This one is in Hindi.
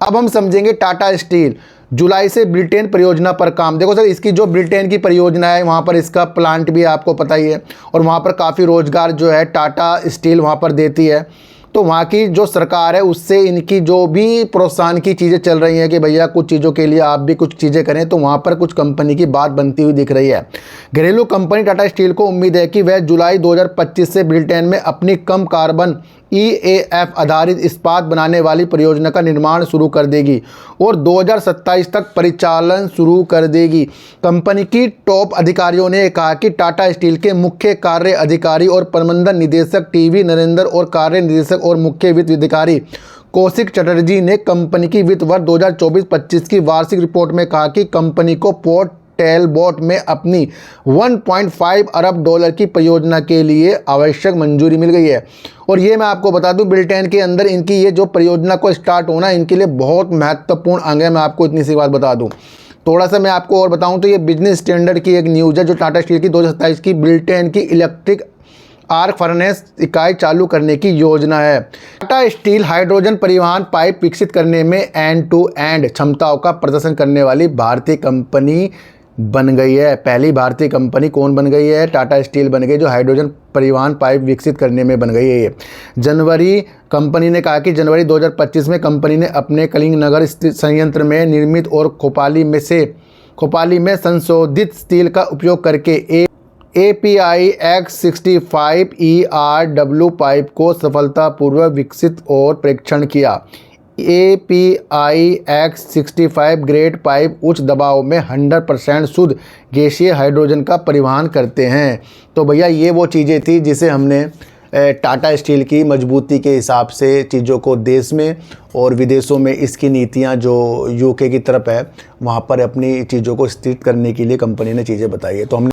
अब हम समझेंगे टाटा स्टील जुलाई से ब्रिटेन परियोजना पर काम। देखो सर, इसकी जो ब्रिटेन की परियोजना है वहाँ पर इसका प्लांट भी आपको पता ही है, और वहाँ पर काफ़ी रोजगार जो है टाटा स्टील वहाँ पर देती है। तो वहाँ की जो सरकार है उससे इनकी जो भी प्रोत्साहन की चीज़ें चल रही हैं कि भैया कुछ चीज़ों के लिए आप भी कुछ चीज़ें करें, तो वहाँ पर कुछ कंपनी की बात बनती हुई दिख रही है। घरेलू कंपनी टाटा स्टील को उम्मीद है कि वह जुलाई 2025 से ब्रिटेन में अपनी कम कार्बन EAF आधारित इस्पात बनाने वाली परियोजना का निर्माण शुरू कर देगी और 2027 तक परिचालन शुरू कर देगी। कंपनी की टॉप अधिकारियों ने कहा कि टाटा स्टील के मुख्य कार्य अधिकारी और प्रबंधन निदेशक टीवी नरेंद्र और कार्य निदेशक और मुख्य वित्त अधिकारी कौशिक चटर्जी ने कंपनी की वित्त वर्ष 2024-25 की वार्षिक रिपोर्ट में कहा कि कंपनी को पोर्ट टेलबोट में अपनी 1.5 अरब डॉलर की परियोजना के लिए आवश्यक मंजूरी मिल गई है। और ये मैं आपको बता दूं, ब्रिटेन के अंदर इनकी ये जो परियोजना को स्टार्ट होना इनके लिए बहुत महत्वपूर्ण अंग है। मैं आपको इतनी सी बात बता दूं। थोड़ा सा मैं आपको और बताऊं तो ये बिजनेस स्टैंडर्ड की एक न्यूज़ है जो टाटा स्टील की 2027 की ब्रिटेन की इलेक्ट्रिक आर्क फर्नेस इकाई चालू करने की योजना है। टाटा स्टील हाइड्रोजन परिवहन पाइप विकसित करने में एंड टू एंड क्षमताओं का प्रदर्शन करने वाली भारतीय कंपनी बन गई है। पहली भारतीय कंपनी कौन बन गई है? टाटा स्टील बन गई, जो हाइड्रोजन परिवहन पाइप विकसित करने में बन गई है। जनवरी कंपनी ने कहा कि जनवरी 2025 में कंपनी ने अपने कलिंगनगर स्थित संयंत्र में निर्मित और खोपाली में संशोधित स्टील का उपयोग करके API X65 ERW पाइप को सफलतापूर्वक विकसित और परीक्षण किया। API X65 ग्रेड पाइप उच्च दबाव में 100% शुद्ध गैसीय हाइड्रोजन का परिवहन करते हैं। तो भैया ये वो चीज़ें थी जिसे हमने टाटा स्टील की मजबूती के हिसाब से चीज़ों को देश में और विदेशों में इसकी नीतियां जो UK की तरफ है वहाँ पर अपनी चीज़ों को स्थिर करने के लिए कंपनी ने चीज़ें बताई है। तो हमने